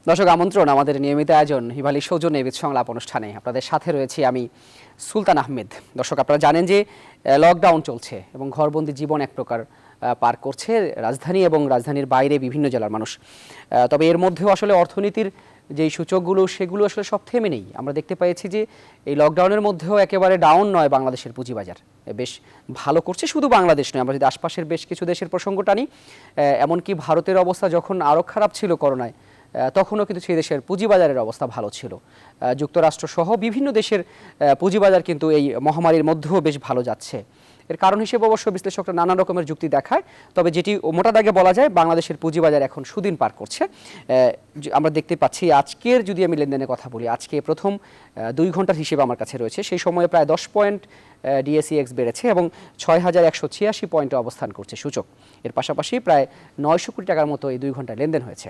দর্শক আমন্ত্রণ আমাদের নিয়মিত আয়োজন হিবালি সৌজন্যে বিদ সংলাপ অনুষ্ঠানে আপনাদের সাথে রয়েছি আমি সুলতান আহমেদ। দর্শক আপনারা জানেন যে লকডাউন চলছে এবং ঘরবন্দি জীবন এক প্রকার পার করছে রাজধানী এবং রাজধানীর বাইরে বিভিন্ন জেলার মানুষ। তবে এর মধ্যেও আসলে অর্থনীতির যেই সূচকগুলো সেগুলো আসলে সব থেমে নেই। আমরা দেখতে পেয়েছি যে এই লকডাউনের মধ্যেও একেবারে ডাউন নয় বাংলাদেশের পুঁজিবাজার, বেশ ভালো করছে। শুধু বাংলাদেশ নয়, আমরা যদি আশপাশের বেশ কিছু দেশের প্রসঙ্গ টানি, এমনকি ভারতের অবস্থা যখন আরও খারাপ ছিল করোনায়, তখনও কিন্তু সেই দেশের পুঁজিবাজারের অবস্থা ভালো ছিল। যুক্তরাষ্ট্র সহ বিভিন্ন দেশের পুঁজিবাজার কিন্তু এই মহামারীর মধ্যেও বেশ ভালো যাচ্ছে। এর কারণ হিসেবে অবশ্য বিশ্লেষকরা নানা রকমের যুক্তি দেখায়, তবে যেটি মোটা দাগে বলা যায় বাংলাদেশের পুঁজিবাজার এখন সুদিন পার করছে। আমরা দেখতে পাচ্ছি আজকের যদি আমি লেনদেনের কথা বলি, আজকে প্রথম 2 ঘন্টার হিসেবে আমার কাছে রয়েছে, সেই সময়ে প্রায় 10 পয়েন্ট ডিএসইএক্স বেড়েছে এবং 6186 পয়েন্টে অবস্থান করছে সূচক। এর পাশাপাশি প্রায় 900 কোটি টাকার মতো এই 2 ঘন্টায় লেনদেন হয়েছে।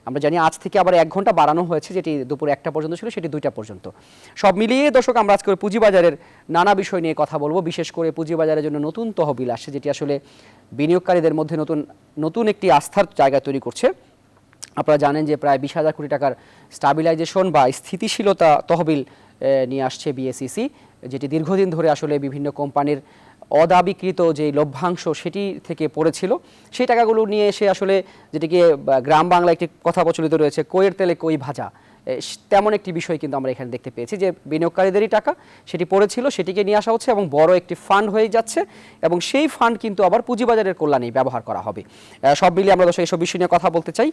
আমরা জানি আজ থেকে আবার 1 ঘন্টা বাড়ানো হয়েছে, যেটি দুপুর 1টা পর্যন্ত ছিল সেটি 2টা পর্যন্ত। সব মিলিয়ে দর্শক আমরা আজকে পুঁজিবাজারের নানা বিষয় নিয়ে কথা বলবো, বিশেষ করে পুঁজিবাজারের জন্য নতুন তহবিল আসছে, যেটি আসলে বিনিয়োগকারীদের মধ্যে নতুন একটি আস্থার জায়গা তৈরি করছে। আপনারা জানেন যে প্রায় 20,000 কোটি টাকার স্টাবিলাইজেশন বা স্থিতিশীলতা তহবিল নিয়ে আসছে বিএসইসি, যেটি দীর্ঘদিন ধরে আসলে বিভিন্ন কোম্পানির অদাবিকৃত যে লভ্যাংশ সেটি থেকে পড়েছিল, সেই টাকাগুলো নিয়ে এসে আসলে যেটিকে গ্রাম বাংলা একটি কথা প্রচলিত রয়েছে, কইয়ের তেলে কই ভাজা, তেমন একটি বিষয় কিন্তু আমরা এখানে দেখতে পেয়েছি যে বিনিয়োগকারীদেরই টাকা সেটি পড়েছিল, সেটিকে নিয়ে আসা হচ্ছে এবং বড় একটি ফান্ড হয়ে যাচ্ছে এবং সেই ফান্ড কিন্তু আবার পুঁজিবাজারের কল্যাণে ব্যবহার করা হবে। সব মিলিয়ে আমরা দর্শক এইসব বিষয় নিয়ে কথা বলতে চাই।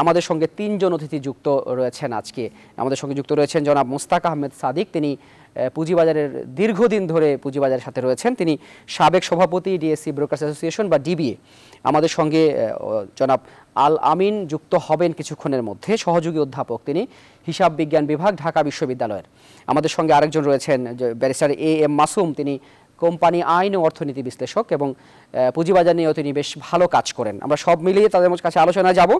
আমাদের সঙ্গে 3 জন অতিথি যুক্ত রয়েছেন আজকে। আমাদের সঙ্গে যুক্ত রয়েছেন জনাব মুস্তাক আহমেদ সাদিক, তিনি পুঁজিবাজারের দীর্ঘদিন ধরে পুঁজিবাজারের সাথে রয়েছেন, তিনি সাবেক সভাপতি ডিএসসি ব্রোকার্স অ্যাসোসিয়েশন বা ডিবিএ। আমাদের সঙ্গে জনাব আল আমিন যুক্ত হবেন কিছুক্ষণের মধ্যে, সহযোগী অধ্যাপক, তিনি হিসাব বিজ্ঞান বিভাগ, ঢাকা বিশ্ববিদ্যালয়ের। আমাদের সঙ্গে আরেকজন রয়েছেন ব্যারিস্টার এম মাসুম, তিনি কোম্পানি আইন ও অর্থনীতি বিশ্লেষক এবং পুঁজিবাজার নিয়েও তিনি বেশ ভালো কাজ করেন। আমরা সব মিলিয়ে তাদের কাছে আলোচনায় যাব।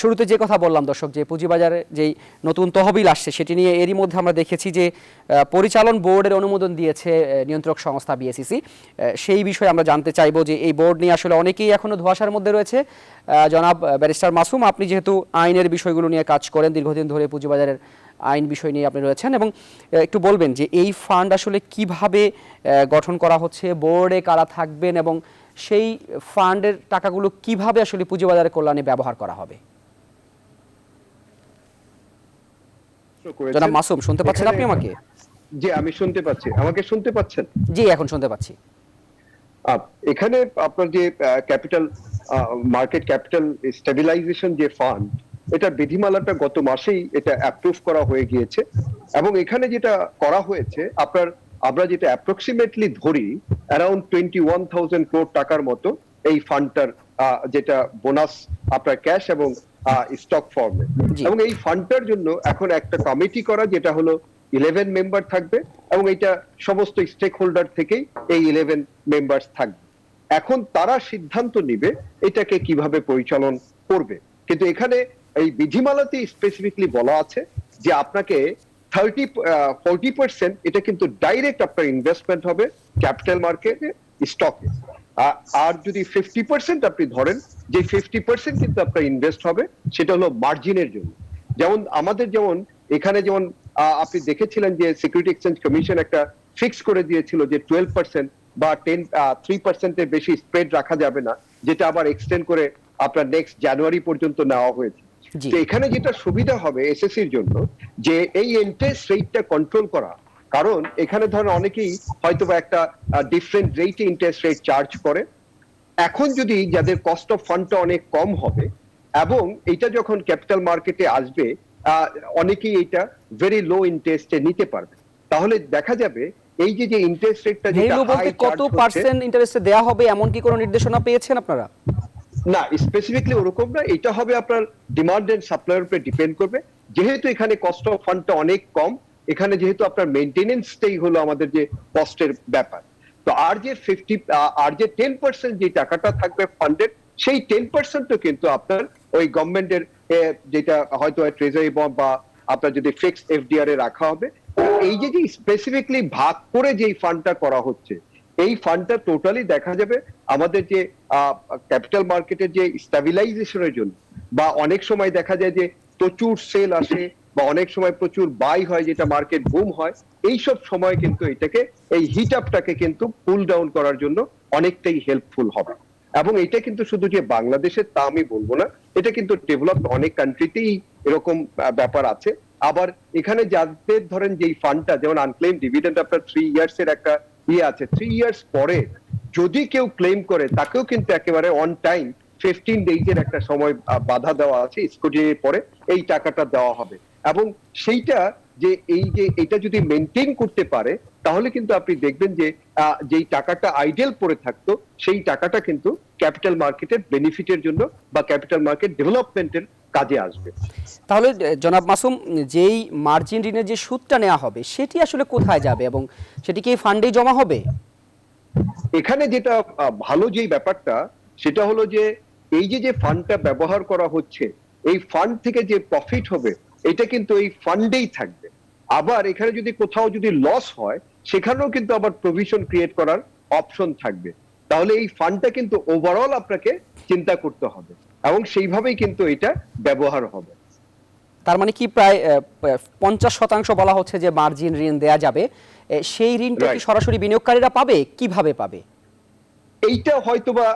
শুরুতে যে কথা বললাম দর্শক, যে পুঁজিবাজারে যেই নতুন তহবিল আসছে সেটি নিয়ে এরই মধ্যে আমরা দেখেছি যে পরিচালন বোর্ডের অনুমোদন দিয়েছে নিয়ন্ত্রক সংস্থা বিএসইসি। সেই বিষয়ে আমরা জানতে চাইব যে এই বোর্ড নিয়ে আসলে অনেকেই এখনো ধোঁয়াশার মধ্যে রয়েছে। জনাব ব্যারিস্টার মাসুম, আপনি যেহেতু আইনের বিষয়গুলো নিয়ে কাজ করেন, দীর্ঘদিন ধরে পুঁজিবাজারের আইন বিষয় নিয়ে আপনি রয়েছেন, এবং একটু বলবেন যে এই ফান্ড আসলে কিভাবে গঠন করা হচ্ছে, বোর্ডে কারা থাকবেন এবং সেই ফান্ডের টাকাগুলো কিভাবে আসলে পুঁজিবাজারের কল্যাণে ব্যবহার করা হবে। জনাব মাসুম, শুনতে পাচ্ছেন আপনি আমাকে? জি, আমি শুনতে পাচ্ছি। আমাকে শুনতে পাচ্ছেন? জি, এখন শুনতে পাচ্ছি। এখানে আপনার যে ক্যাপিটাল মার্কেট ক্যাপিটাল স্টেবিলাইজেশন যে ফান্ড, এটা বিধিমালাটা গত মাসেই এটা অ্যাপ্রুভ করা হয়ে গিয়েছে এবং এখানে যেটা করা হয়েছে আমরা যেটা অ্যাপ্রক্সিমেটলি ধরি অ্যারাউন্ড 21,000 crore টাকার মতো এই ফান্ডটার যেটা বোনাস আপনার ক্যাশ এবং স্টক ফর্মে, এবং এই ফান্ডটার জন্য এখন একটা কমিটি করা, যেটা হলো 11 মেম্বার থাকবে এবং এটা সমস্ত স্টেক হোল্ডার থেকেই এই 11 মেম্বার্স থাকবে। এখন তারা সিদ্ধান্ত নিবে এটাকে কিভাবে পরিচালন করবে। কিন্তু এখানে এই বিধিমালাতে স্পেসিফিকলি বলা আছে যে আপনাকে 40% এটা কিন্তু ডাইরেক্ট আপনার ইনভেস্টমেন্ট হবে ক্যাপিটাল মার্কেটে, স্টকে। আর যদি 50% আপনি ধরেন, যে 50% কিন্তু আপনার ইনভেস্ট হবে সেটা হলো মার্জিনের জন্য। যেমন আমাদের এখানে আপনি দেখেছিলেন যে সিকিউরিটি এক্সচেঞ্জ কমিশন একটা ফিক্স করে দিয়েছিল যে 12% বা 3% এর বেশি স্প্রেড রাখা যাবে না, যেটা আবার এক্সটেন্ড করে আপনার নেক্সট জানুয়ারি পর্যন্ত নেওয়া হয়েছে। তো এখানে যেটা সুবিধা হবে এসএসসির জন্য, যে এই ইন্টারেস্ট রেটটা কন্ট্রোল করা। কারণ এখানে ধরেন অনেকেই হয়তো বা একটা ডিফারেন্ট রেটে ইন্টারেস্ট রেট চার্জ করে। এখন যদি যাদের কস্ট অফ ফান্ডটা অনেক কম হবে এবং এটা যখন ক্যাপিটাল মার্কেটে আসবে, অনেকেই এটা ভেরি লো ইন্টারেস্টে নিতে পারবে, তাহলে দেখা যাবে এই যে ইন্টারেস্ট রেটটা যেটা হাই, কত পার্সেন্ট ইন্টারেস্টে দেয়া হবে এমন কি কোনো নির্দেশনা পেয়েছেন আপনারা? না, স্পেসিফিকলি ওরকম না। এটা হবে আপনার ডিমান্ড এন্ড সাপ্লাইয়ের উপরে ডিপেন্ড করবে। যেহেতু এখানে কস্ট অফ ফান্ডটা অনেক কম, এখানে যেহেতু আপনার মেইনটেনেন্সটাই হলো আমাদের যে কস্টের ব্যাপার, তো আর যে 10% যে টাকাটা থাকবে ফান্ডের, সেই 10%ও কিন্তু আপনার ওই গভর্নমেন্টের যেটা হয়তো ট্রেজারি বন্ড বা আপনার যদি ফিক্সড এফডিআর এ রাখা হবে। এই যে স্পেসিফিকলি ভাগ করে যে ফান্ডটা করা হচ্ছে, এই ফান্ডটা টোটালি দেখা যাবে আমাদের যে ক্যাপিটাল মার্কেটের যে স্টেবিলাইজেশনের জন্য, বা অনেক সময় দেখা যায় যে প্রচুর সেল আসে বা অনেক সময় প্রচুর বাই হয়, যেটা মার্কেট বুম হয়, এই সব সময় কিন্তু এটাকে, এই হিট আপটাকে কিন্তু কুল ডাউন করার জন্য অনেকটাই হেল্পফুল হবে। এবং এটা কিন্তু শুধু যে বাংলাদেশের তা আমি বলবো না, এটা কিন্তু ডেভেলপড অনেক কান্ট্রিতেই এরকম ব্যাপার আছে। আবার এখানে যাদের ধরেন যেই ফান্ডটা, যেমন আনক্লেম ডিভিডেন্ড আপনার 3 ইয়ার্স এর একটা আছে, 3 ইয়ার্স পরে যদি কেউ ক্লেম করে তাকেও কিন্তু একেবারে অন টাইম 15 ডেজের একটা সময় বাধা দেওয়া আছে, স্কুটির পরে এই টাকাটা দেওয়া হবে। এবং সেইটা যে এই যে এটা যদি মেনটেন করতে পারে, তাহলে কিন্তু আপনি দেখবেন যে যেই টাকাটা আইডেল পড়ে থাকতো, সেই টাকাটা কিন্তু ক্যাপিটাল মার্কেটের বেনিফিটের জন্য বা ক্যাপিটাল মার্কেট ডেভেলপমেন্টের কাজে আসবে। তাহলে জনাব মাসুম, যেই মার্জিন ঋণের যে সুদটা নেওয়া হবে সেটি আসলে কোথায় যাবে এবং সেটি কি ফান্ডেই জমা হবে? এখানে যেটা ভালো যেই ব্যাপারটা, সেটা হলো যে এই যে ফান্ডটা ব্যবহার করা হচ্ছে, এই ফান্ড থেকে যে প্রফিট হবে এটা কিন্তু এই ফান্ডেই থাকবে। আবার এখানে যদি কোথাও যদি লস হয়, সেখানেও কিন্তু আবার প্রভিশন ক্রিয়েট করার অপশন থাকবে। তাহলে এই ফান্ডটা কিন্তু ওভারঅল আপনাকে চিন্তা করতে হবে এবং সেইভাবেই কিন্তু এটা ব্যবহার হবে। তার মানে কি প্রায় 50% বলা হচ্ছে যে মার্জিন ঋণ দেয়া যাবে, সেই ঋণটা কি সরাসরি বিনিয়োগকারীরা পাবে, কিভাবে পাবে? এইটা হয়তোবা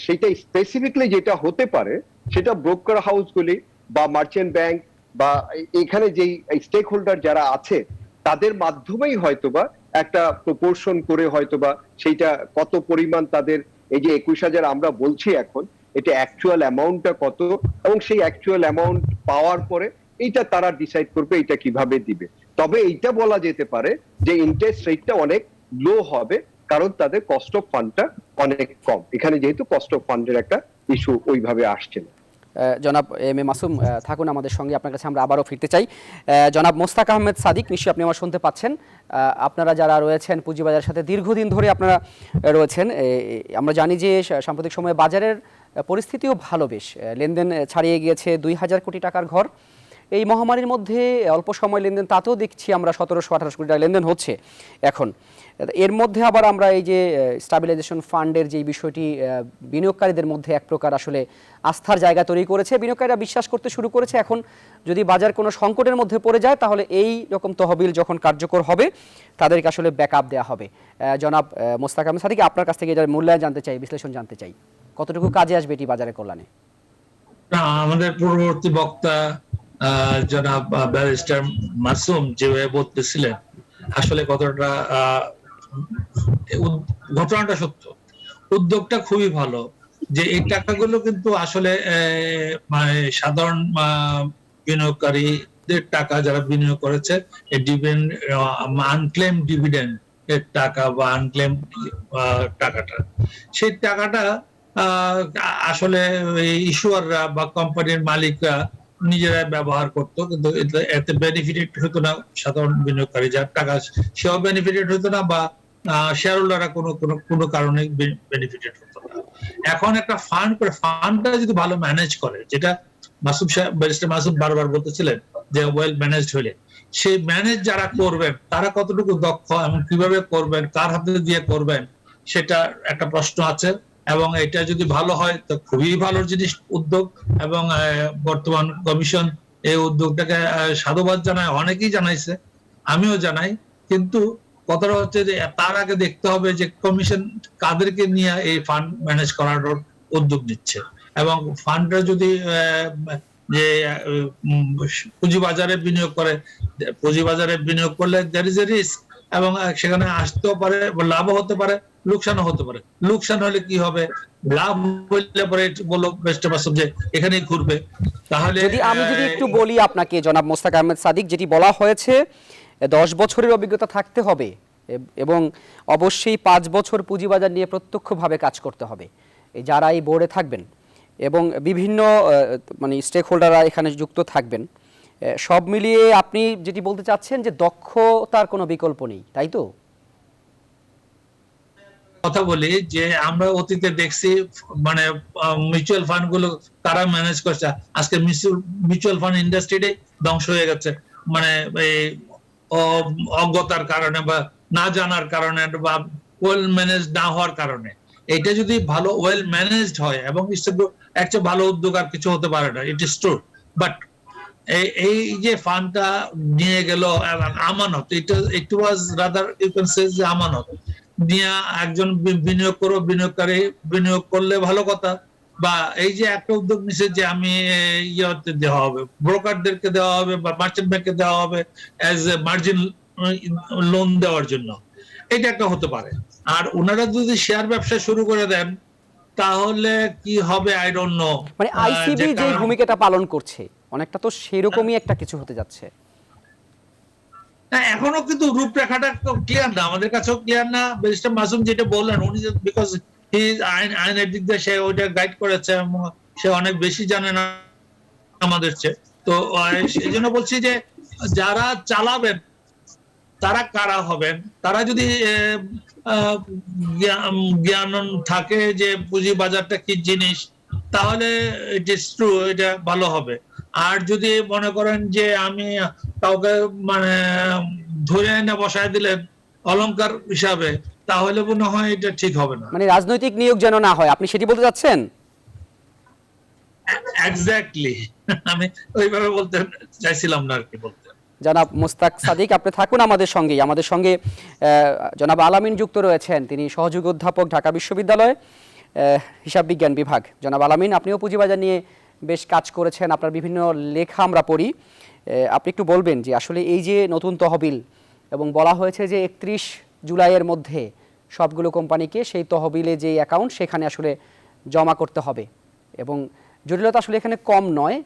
সেটা স্পেসিফিকলি যেটা হতে পারে, সেটা ব্রোকার হাউসগুলি বা মার্চেন্ট ব্যাংক বা এখানে যেই স্টেক হোল্ডার যারা আছে তাদের মাধ্যমেই হয়তোবা একটা প্রপোর্শন করে হয়তোবা সেইটা কত পরিমাণ তাদের, এই যে 21,000 আমরা বলছি এখন, এটা অ্যাকচুয়াল অ্যামাউন্টটা কত, এবং সেই অ্যাকচুয়াল অ্যামাউন্ট পাওয়ার পরে এইটা তারা ডিসাইড করবে এটা কিভাবে দিবে। তবে এইটা বলা যেতে পারে যে ইন্টারেস্ট রেটটা অনেক লো হবে, কারণ তাদের কস্ট অফ ফান্ডটা অনেক কম, এখানে যেহেতু কস্ট অফ ফান্ডের একটা ইস্যু ওইভাবে আসছে না। জনাব এম এ মাসুম থাকুন আমাদের সঙ্গে, আপনার কাছে আমরা আবারও ফিরতে চাই। জনাব মোস্তাক আহমেদ সাদিক, নিশ্চয়ই আপনি আমার শুনতে পাচ্ছেন। আপনারা যারা রয়েছেন পুঁজিবাজারের সাথে দীর্ঘদিন ধরে আপনারা রয়েছেন, আমরা জানি যে সাম্প্রতিক সময়ে বাজারের পরিস্থিতিও ভালো, বেশ লেনদেন ছাড়িয়ে গিয়েছে 2,000 কোটি টাকার ঘর। এই মহামারীর মধ্যে অল্প সময় লেনদেন, তাতেও দেখছি আমরা 1700-1800 কোটি টাকা লেনদেন হচ্ছে এখন। এর মধ্যে আবার আমরা এই যে স্টাবিলাইজেশন ফান্ডের যে বিষয়টি বিনিয়োগকারীদের মধ্যে এক প্রকার আসলে আস্থার জায়গা তৈরি করেছে, বিনিয়োগকারীরা বিশ্বাস করতে শুরু করেছে এখন যদি বাজার কোনো সংকটের মধ্যে পড়ে যায় তাহলে এই রকম তহবিল যখন কার্যকর হবে তাদেরকে আসলে ব্যাকআপ দেওয়া হবে। জনাব মোস্তাক আহমেদ সাদিক, আপনার কাছ থেকে এটার মূল্যায়ন জানতে চাই, বিশ্লেষণ জানতে চাই, কতটুকু কাজে আসবে এটি বাজারের কল্যাণে? আমাদের পূর্ববর্তী বক্তা জনাব ব্যারিস্টার মাসুম যেভাবে বলতেছিলেন, আসলে কতটা ঘটনাটা সত্য, উদ্যোগটা খুবই ভালো যে এই টাকাগুলো কিন্তু আসলে সাধারণ বিনিয়োগকারীদের টাকা, যারা বিনিয়োগ করেছে আনক্লেম ডিভিডেন্ড এর টাকা বা আনক্লেম টাকাটা, সেই টাকাটা আসলে ইস্যুয়াররা বা কোম্পানির মালিকরা নিজেরা ব্যবহার করতো, কিন্তু এতে বেনিফিটেড হতো না সাধারণ বিনিয়োগকারী যার টাকা, সেও বেনিফিটেড হতো না বা শেয়ার হোল্ডাররা কোনো কারণে বেনিফিটেড হতো না। এখন একটা ফান্ড করে, ফান্ডটা যদি ভালো ম্যানেজ করে, যেটা মাসুম সাহেব, ব্যারিস্টার মাসুম বারবার বলতেছিলেন যে ওয়েল ম্যানেজড হলে, সেই ম্যানেজ যারা করবেন তারা কতটুকু দক্ষ এবং কিভাবে করবেন, কার হাতে দিয়ে করবেন, সেটা একটা প্রশ্ন আছে। এবং এটা যদি ভালো হয় তো খুবই ভালো জিনিস, উদ্যোগ। এবং বর্তমান কমিশন এই উদ্যোগটাকে সাধুবাদ জানায়, অনেকেই জানাইছে, আমিও জানাই। কিন্তু কথাটা হচ্ছে যে তার আগে দেখতে হবে যে কমিশন কাদেরকে নিয়ে এই ফান্ড ম্যানেজ করার উদ্যোগ নিচ্ছে, এবং ফান্ডটা যদি যে পুঁজিবাজারে বিনিয়োগ করে, পুঁজিবাজারে বিনিয়োগ করলে দেয়ার ইজ এ রিস্ক, এবং সেখানে আসতেও পারে, লাভও হতে পারে, লোকসানও হতে পারে। লোকসান হলে কি হবে, লাভ হলে পরে বললো বেস্টার মাসুম যে এখানেই ঘুরবে। তাহলে আমি যদি একটু বলি আপনাকে জনাব মোস্তাক আহমেদ সাদিক, যেটি বলা হয়েছে 10 বছরের অভিজ্ঞতা থাকতে হবে এবং অবশ্যই 5 বছর পুঁজিবাজার নিয়ে প্রত্যক্ষভাবে কাজ করতে হবে যারা এই বোর্ডে থাকবেন, এবং বিভিন্ন মানে স্টেক হোল্ডাররা এখানে যুক্ত থাকবেন। সব মিলিয়ে আপনি যেটি বলতে চাচ্ছেন যে দক্ষতার কোনো বিকল্প নেই, তাই তো? কথা বলি যে আমরা অতীতে দেখছি মানে মিউচুয়াল ফান্ড গুলো কারা ম্যানেজ করছে, আজকে মিউচুয়াল ফান্ড ইন্ডাস্ট্রিটাই ধ্বংস হয়ে গেছে, মানে এই অজ্ঞতার কারণে বা না জানার কারণে বা ওয়েল ম্যানেজ না হওয়ার কারণে। এটা যদি ভালো ওয়েল ম্যানেজড হয়, এবং একটা ভালো উদ্যোগ আর কিছু হতে পারে না, ইট ইজ ট্রু। বাট এই যে ফান্ডটা নিয়ে গেল আমানত, ইট ওয়াজ রাদার ইউ ক্যান সে যে আমানত নিয়ে একজন বিনিয়োগকারী বিনিয়োগ করলে ভালো কথা, বা এই যে একটা উদ্যোগ নিছে যে আমি ইয়েতে দেওয়া হবে, ব্রোকারদেরকে দেওয়া হবে বা মার্চেন্ট ব্যাংকে দেওয়া হবে অ্যাজ এ মার্জিন লোন দেওয়ার জন্য, এটা একটা হতে পারে। আর ওনারা যদি শেয়ার ব্যবসা শুরু করে দেন তাহলে কি হবে আই ডোন্ট নো। মানে আইসিবি যে ভূমিকাটা পালন করছে অনেকটা তো সেরকমই একটা কিছু হতে যাচ্ছে। না, এখনো কিন্তু রূপরেখাটা ক্লিয়ার না, আমাদের কাছেও ক্লিয়ার না। ব্যারিস্টার মাসুম যেটা বললেন, উনি বিকজ হি আইনের দিক দিয়ে সে ওইটা গাইড করেছে, সে অনেক বেশি জানে না আমাদের চেয়ে। তো সেই জন্য বলছি যে যারা চালাবেন তারা কারা হবেন, তারা যদি জ্ঞান থাকে যে পুঁজি বাজারটা কি জিনিস, তাহলে ইট ইজ ট্রু, এটা ভালো হবে। আর যদি মনে করেন যে আমি কাউকে মানে ধরে এনে বসায় দিলেন অলংকার হিসাবে, তাহলে মনে হয় এটা ঠিক হবে না। মানে রাজনৈতিক নিয়োগ যেন না হয়, আপনি সেটি বলতে যাচ্ছেন? এক্স্যাক্টলি, আমি ওইভাবে বলতে চাইছিলাম না আর কি বলতে। জনাব মোস্তাক সাদিক, আপনি থাকুন আমাদের সঙ্গে জনাব আলামিন যুক্ত রয়েছেন, তিনি সহযোগী অধ্যাপক, ঢাকা বিশ্ববিদ্যালয় হিসাব বিজ্ঞান বিভাগ। জনাব আলামিন, আপনিও পুঁজিবাজার নিয়ে বেশ কাজ করেছেন, আপনার বিভিন্ন লেখা আমরা পড়ি। আপনি একটু বলবেন যে আসলে এই যে নতুন তহবিল, এবং বলা হয়েছে যে 31 জুলাইয়ের মধ্যে সবগুলো কোম্পানিকে সেই তহবিলে যে অ্যাকাউন্ট সেখানে আসলে জমা করতে হবে, এবং জটিলতা আসলে এখানে কম নয়,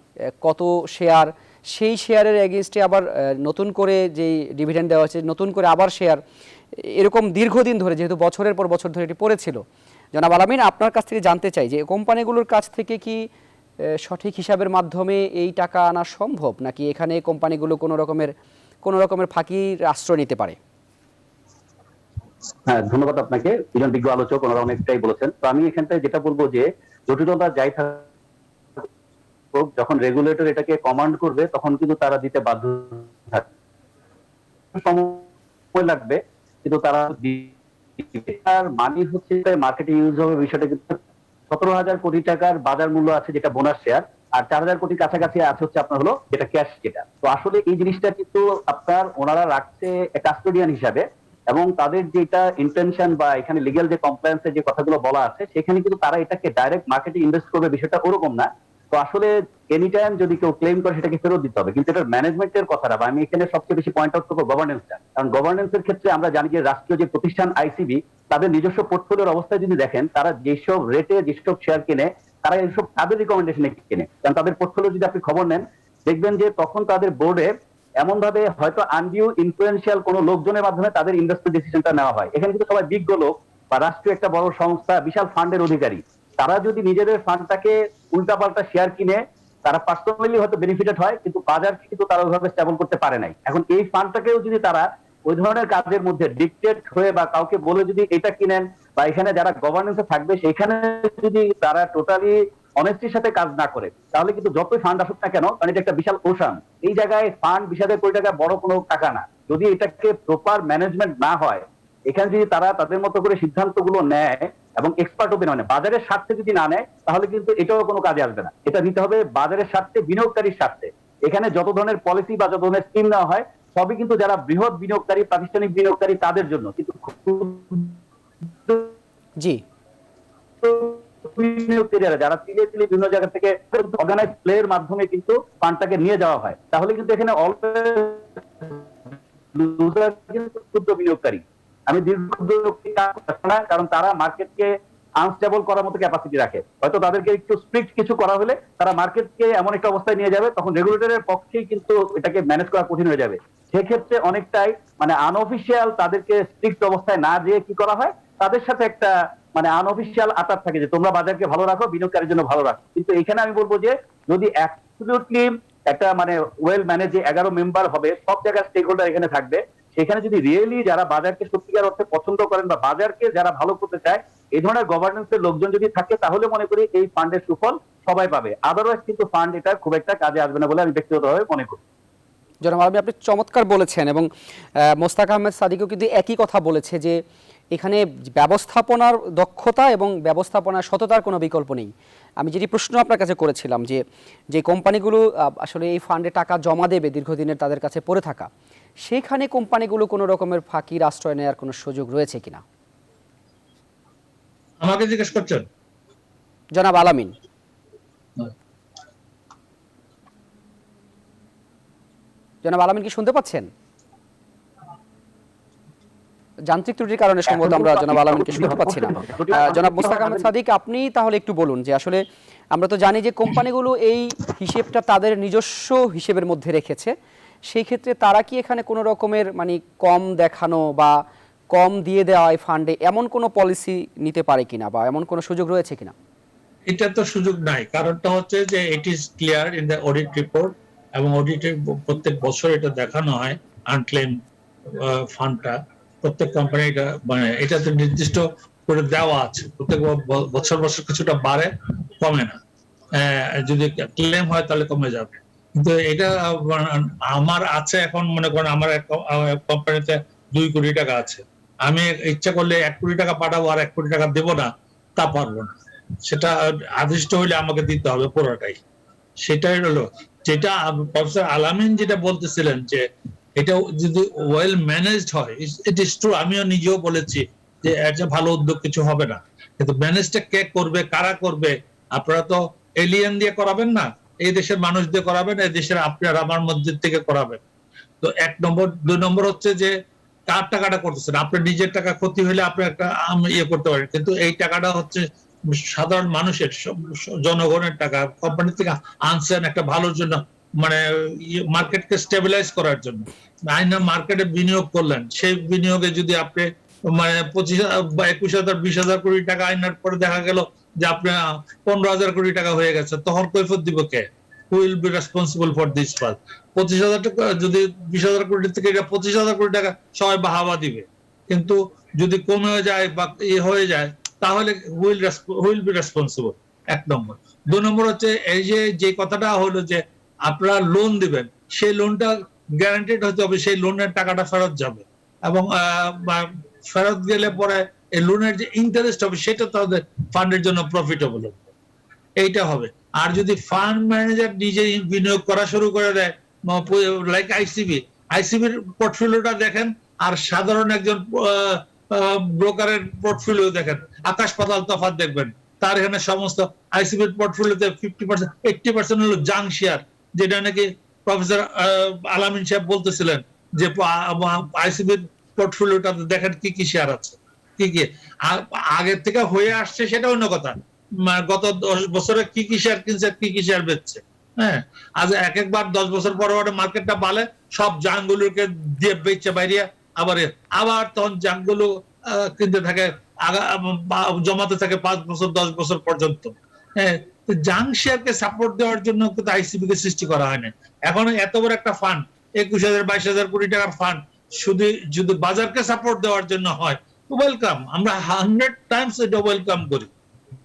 কত শেয়ার, সেই শেয়ারের এগেনস্টে আবার নতুন করে যেই ডিভিডেন্ড দেওয়া হচ্ছে, নতুন করে আবার শেয়ার, এরকম দীর্ঘদিন ধরে, যেহেতু বছরের পর বছর ধরে এটি পড়েছিল। জনাব আলামিন, আপনার কাছ থেকে জানতে চাই যে কোম্পানিগুলোর কাছ থেকে কি সঠিক হিসাবের মাধ্যমে এই টাকা আনা সম্ভব, নাকি এখানে কোম্পানিগুলো কোনো রকমের ফাঁকির আশ্রয় নিতে পারে? হ্যাঁ, ধন্যবাদ আপনাকে। দুজন বিজ্ঞ আলোচক ওনারা অনেকটাই বলেছেন। তো আমি এখানটায় যেটা বলবো যে জটিলতা যাই থাকুক, যখন রেগুলেটর এটাকে কমান্ড করবে তখন কিন্তু তারা দিতে বাধ্য থাকবে, সময় লাগবে কিন্তু তারা দিবে। আর মানি হচ্ছে মার্কেটে ইউজ হবে বিষয়টা, কিন্তু 17,000 কোটি টাকার বাজার মূল্য আছে যেটা বোনাস শেয়ার, আর 4,000 কোটি কাছাকাছি আছে হচ্ছে আপনার হলো যেটা ক্যাশ, যেটা। তো আসলে এই জিনিসটা কিন্তু আপনার ওনারা রাখছে কাস্টোডিয়ান হিসাবে, এবং তাদের যেটা ইন্টেনশন বা এখানে লিগ্যাল যে কমপ্লায়েন্সের যে কথাগুলো বলা আছে সেখানে কিন্তু তারা এটাকে ডাইরেক্ট মার্কেটে ইনভেস্ট করবে বিষয়টা ওরকম না। তো আসলে এনি টাইম যদি কেউ ক্লেম করে সেটাকে ফেরত দিতে হবে, কিন্তু এটার ম্যানেজমেন্টের কথাটা বা আমি এখানে সবচেয়ে বেশি পয়েন্ট আউট করবো গভর্নেন্সটা। কারণ গভর্নেন্সের ক্ষেত্রে আমরা জানি যে রাষ্ট্রীয় যে প্রতিষ্ঠান আইসিবি, তাদের নিজস্ব পোর্টফোলিওর অবস্থায় যদি দেখেন, তারা যেসব রেটে যেসব শেয়ার কেনে তারা এইসব তাদের রিকমেন্ডেশনে কেনে। কারণ তাদের পোর্টফোলিও যদি আপনি খবর নেন, দেখবেন যে তখন তাদের বোর্ডে এমন ভাবে হয়তো আনডিউ ইনফ্লুয়েন্সিয়াল কোন লোকজনের মাধ্যমে তাদের ইনভেস্টমেন্ট ডিসিশনটা নেওয়া হয়। এখানে কিন্তু সবাই বিজ্ঞ লোক বা রাষ্ট্রীয় একটা বড় সংস্থা, বিশাল ফান্ডের অধিকারী, তারা যদি নিজেদের ফান্ডটাকে উল্টাপাল্টা শেয়ার কিনে তারা পার্সোনালি হয়তো বেনিফিটেড হয়, কিন্তু বাজারকে কিন্তু তারা ওইভাবে স্টেবল করতে পারে নাই। এখন এই ফান্ডটাকেও যদি তারা ওই ধরনের কাজের মধ্যে ডিকটেট হয়ে বা কাউকে বলে যদি এটা কিনেন, বা এখানে যারা গভর্নেন্সে থাকবে সেখানে যদি তারা টোটালি অনেস্টির সাথে কাজ না করে, তাহলে কিন্তু যতই ফান্ড আসুক না কেন, কারণ এটা একটা বিশাল ওশান, এই জায়গায় ফান্ড 20,000 কোটি টাকা বড় কোনো টাকা না। যদি এটাকে প্রপার ম্যানেজমেন্ট না হয়, এখানে যদি তারা তাদের মতো করে সিদ্ধান্তগুলো নেয় এবং এক্সপার্ট ওপিনিয়ন মানে বাজারের স্বার্থে যদি না নেয়, তাহলে কিন্তু এটাও কোনো কাজে আসবে না। এটা নিতে হবে বাজারের স্বার্থে, বিনিয়োগকারীর স্বার্থে। এখানে যত ধরনের পলিসি বা যত ধরনের স্কিম নেওয়া হয় সবই কিন্তু যারা বৃহৎ বিনিয়োগকারী, প্রাতিষ্ঠানিক বিনিয়োগকারী তাদের জন্য, কিন্তু জি, যারা তিলে তিলে বিভিন্ন জায়গা থেকে অর্গানাইজ প্লের মাধ্যমে কিন্তু ফান্ডটাকে নিয়ে যাওয়া হয়, তাহলে কিন্তু এখানে ক্ষুদ্র বিনিয়োগকারী। আমি না, কারণ তারা মার্কেটকে আনস্টেবল করার মতো ক্যাপাসিটি রাখে। হয়তো তাদেরকে একটু স্ট্রিক্ট কিছু করা হলে তারা মার্কেটকে এমন একটা অবস্থায় নিয়ে যাবে, তখন রেগুলেটরের পক্ষেই কিন্তু এটাকে ম্যানেজ করা কঠিন হয়ে যাবে। সেক্ষেত্রে অনেকটাই মানে আনঅফিসিয়াল, তাদেরকে স্ট্রিক্ট অবস্থায় না যেয়ে কি করা হয়, তাদের সাথে একটা মানে আনঅফিসিয়াল আতার থাকে যে তোমরা বাজারকে ভালো রাখো, বিনিয়োগকারীর জন্য ভালো রাখো। কিন্তু এখানে আমি বলবো যে যদি অ্যাবসলিউটলি একটা মানে ওয়েল ম্যানেজ 11 মেম্বার হবে, সব জায়গায় স্টেক হোল্ডার এখানে থাকবে, সেখানে যদি রিয়েলি যারা বাজারকে সত্যিকার অর্থে পছন্দ করেন বা বাজারকে যারা ভালো করতে চায়, এই ধরনের গভর্নেন্সের লোকজন যদি থাকে, তাহলে মনে করি এই ফান্ডের সুফল সবাই পাবে। আদারওয়াইজ কিন্তু ফান্ড এটা খুব একটা কাজে আসবে না বলে আমি ব্যক্তিগতভাবে মনে করি। জনাব আলমী, আপনি চমৎকার বলেছেন, এবং মোস্তাক আহমেদ সাদিকও কিন্তু একই কথা বলেছে যে এখানে ব্যবস্থাপনার দক্ষতা এবং ব্যবস্থাপনার সততার কোনো বিকল্প নেই। আমি যেটি প্রশ্ন আপনার কাছে করেছিলাম যে যে কোম্পানিগুলো আসলে এই ফান্ডে টাকা জমা দেবে দীর্ঘদিনের তাদের কাছে পড়ে থাকা, সেইখানে কোম্পানিগুলো কোনো রকমের ফাঁকির আশ্রয় নেওয়ার কোনো সুযোগ রয়েছে কিনা? আমাকে জিজ্ঞেস করছেন? জনাব আলামিন। জনাব আলামিন কি শুনতে পাচ্ছেন? যান্ত্রিক ত্রুটির কারণে সম্ভবত আমরা জনাব আলামিনকে শুনতে পাচ্ছি না। জনাব মোস্তাক আহমেদ সাদিক, আপনি তাহলে একটু বলুন যে আসলে আমরা তো জানি যে কোম্পানিগুলো এই হিসেবটা তাদের নিজস্ব হিসেবের মধ্যে রেখেছে, সেই ক্ষেত্রে তারা কি এখানে কোনো রকমের মানে কম দেখানো বা কম দিয়ে দেওয়া এই ফান্ডে এমন কোনো পলিসি নিতে পারে কিনা বা এমন কোনো সুযোগ রয়েছে কিনা? এটা তো সুযোগ নাই। কারণটা হচ্ছে যে it is clear in the audit report, এবং অডিটের প্রত্যেক বছর এটা দেখানো হয় আনক্লেম ফান্ডটা প্রত্যেক কোম্পানি এটা মানে এটাতে নির্দিষ্ট করে দেওয়া আছে। প্রত্যেক বছর বছর কিছুটা বাড়ে, কমে না। যদি ক্লেম হয় তাহলে কমে যাবে, কিন্তু এটা আমার আছে এখন মনে করেন আমার কোম্পানিতে 2 কোটি টাকা আছে, আমি ইচ্ছা করলে 1 কোটি টাকা পাঠাবো আর 1 কোটি টাকা দেবো না তা পারবো না। সেটা আদিষ্ট হইলে আমাকে দিতে হবে পুরোটাই। সেটাই হলো যেটা প্রফেসর আলামিন যেটা বলতেছিলেন যে এটা যদি ওয়েল ম্যানেজড হয়, ইট ইজ ট্রু। আমিও নিজেও বলেছি যে একটা ভালো উদ্যোগ কিছু হবে না, কিন্তু ম্যানেজটা কে করবে, কারা করবে? আপনারা তো এলিয়েন দিয়ে করাবেন না, এই দেশের মানুষ দিয়ে করাবেন, এই দেশের আপনার আমার মধ্যে থেকে করাবেন। তো 1 নম্বর। 2 নম্বর হচ্ছে যে কার টাকাটা করতেছেন? আপনার নিজের টাকা ক্ষতি হলে আপনি একটা ইয়ে করতে পারেন, কিন্তু এই টাকাটা হচ্ছে সাধারণ মানুষের, জনগণের টাকা। কোম্পানি থেকে আনছেন একটা ভালোর জন্য, মানে মার্কেটকে স্টেবিলাইজ করার জন্য। আইনা মার্কেটে বিনিয়োগ করলেন, সেই বিনিয়োগে যদি আপনি মানে 25,000 বা 21,000 20,000 কোটি টাকা আইনার পরে দেখা গেল যে আপনার 15,000 কোটি টাকা হয়ে গেছে, তখন কৈফিয়ত দিব কে? Who will be responsible for this fall? 25,000 টাকা যদি 20,000 কোটি থেকে এটা 25,000 কোটি টাকা সবাই বাহাবা দিবে, কিন্তু যদি কমে যায় বা হয়ে যায় তাহলে হুইল বি রেসপন্সিবল। 1 নম্বর। 2 নম্বর হচ্ছে এই যে কথাটা হলো যে আপনারা লোন দিবেন, সেই লোনটা গ্যারান্টেড হতে হবে, সেই লোনের টাকাটা ফেরত যাবে, এবং ফেরত গেলে পরে এই লোনের যে ইন্টারেস্ট হবে সেটা তাদের ফান্ডের জন্য প্রফিটেবল হবে, এইটা হবে। আর যদি ফান্ড ম্যানেজার নিজে বিনিয়োগ করা শুরু করে দেয়, লাইক আইসিবির পোর্টফোলিওটা দেখেন আর সাধারণ একজন ব্রোকারের পোর্টফোলিও দেখেন, আকাশ পাতাল তফাৎ দেখবেন। তার এখানে সমস্ত আইসিবির পোর্টফোলিওতে 50% 80% হলো জাং শেয়ার, যেটা নাকি প্রফেসর আলামিন সাহেব বলতেছিলেন যে আইসিবির পোর্টফোলিওটা দেখেন কি কি শেয়ার আছে, কি কি আগের থেকে হয়ে আসছে সেটা অন্য কথা। গত 10 বছরে কি কি শেয়ার কিনছে, কি কি শেয়ার বেচছে। হ্যাঁ, আজ একবার 10 বছর পরে মার্কেটটা বাড়ে, সব জাংগুলোকে দিয়ে বেচছে বাইরে, আবার তখন জাংগুলো কিনতে থাকে, জমাতে থাকে 5 বছর 10 বছর পর্যন্ত। হ্যাঁ, জাং শেয়ারকে সাপোর্ট দেওয়ার জন্য কিন্তু আইসিবি কে সৃষ্টি করা হয় না। এখন এত বড় একটা ফান্ড, 21,000 22,000 কোটি টাকার ফান্ড শুধু যদি বাজারকে সাপোর্ট দেওয়ার জন্য হয়, ওয়েলকাম। আমরা 100 টাইমস এটা ওয়েলকাম করি।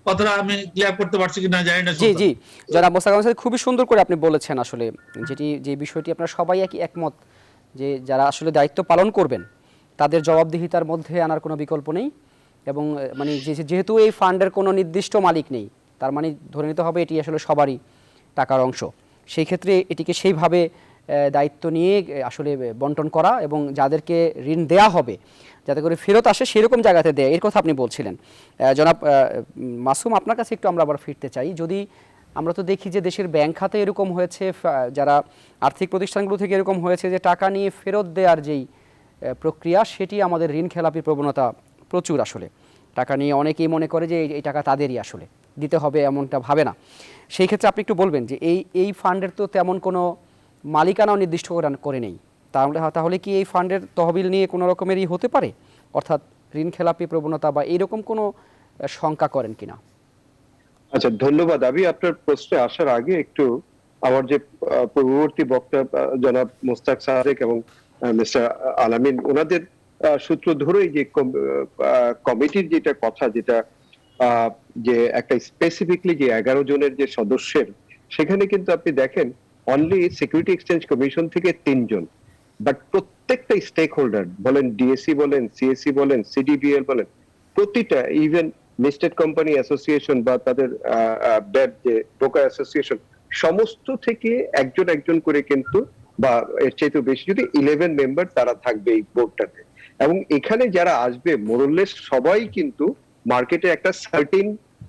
কথাটা আমি ক্লিয়ার করতে পারছি কিনা জানি না। জি জি, যারা মোস্তাক আহমেদ সাহেব খুবই সুন্দর করে আপনি বলেছেন আসলে, যে বিষয়টি আপনারা সবাই একমত যে যারা আসলে দায়িত্ব পালন করবেন তাদের জবাবদিহিতার মধ্যে আনার কোনো বিকল্প নেই, এবং মানে যেহেতু এই ফান্ডের কোনো নির্দিষ্ট মালিক নেই, তার মানে ধরে নিতে হবে এটি আসলে সবারই টাকার অংশ। সেই ক্ষেত্রে এটিকে সেইভাবে দায়িত্ব নিয়ে আসলে বন্টন করা এবং যাদেরকে ঋণ দেয়া হবে যাতে করে ফেরত আসে সেরকম জায়গাতে দেয়, এর কথা আপনি বলছিলেন। জনাব মাসুম, আপনার কাছে একটু আমরা আবার ফিরতে চাই। যদি আমরা তো দেখি যে দেশের ব্যাংক খাতে এরকম হয়েছে, যারা আর্থিক প্রতিষ্ঠানগুলো থেকে এরকম হয়েছে যে টাকা নিয়ে ফেরত দেওয়ার যেই প্রক্রিয়া, সেটি আমাদের ঋণ খেলাপি প্রবণতা প্রচুর। আসলে টাকা নিয়ে অনেকেই মনে করে যে এই টাকা তাদেরই, আসলে দিতে হবে এমনটা ভাবে না। সেই ক্ষেত্রে আপনি একটু বলবেন যে এই ফান্ডের তো তেমন কোনো মালিকানাও নির্দিষ্ট করে নেই, তাহলে কি এই ফান্ডের তহবিল নিয়ে কোনো রকমেরই হতে পারে, অর্থাৎ ঋণ খেলাপি প্রবণতা বা এইরকম কোনো শঙ্কা করেন কিনা? আচ্ছা, ধন্যবাদ। আমি আপনার প্রশ্নে আসার আগে একটু আমার যে পূর্ববর্তী বক্তা জনাব মোস্তাক সাদেক এবং মিস্টার আলামিন, ওনাদের সূত্র ধরেই যে কমিটির যেটা কথা, যেটা যে একটা স্পেসিফিকলি যে 11 জনের যে সদস্যের, সেখানে কিন্তু আপনি দেখেন অনলি সিকিউরিটি এক্সচেঞ্জ কমিশন থেকে 3 জন, বাট প্রত্যেকটা স্টেক হোল্ডার বলেন, ডিএসসি বলেন, সিএসসি বলেন, সিডিবিএল বলেন, প্রতিটা ইভেন লিস্টেড কোম্পানি অ্যাসোসিয়েশন বা তাদের যে ব্রোকার অ্যাসোসিয়েশন, সমস্ত থেকে একজন একজন করে কিন্তু, বা এর চাইতে বেশি যদি 11 মেম্বার তারা থাকবে এই বোর্ডটাতে। এবং এখানে যারা আসবে মোরলেস সবাই কিন্তু মার্কেটে একটা সার্টিন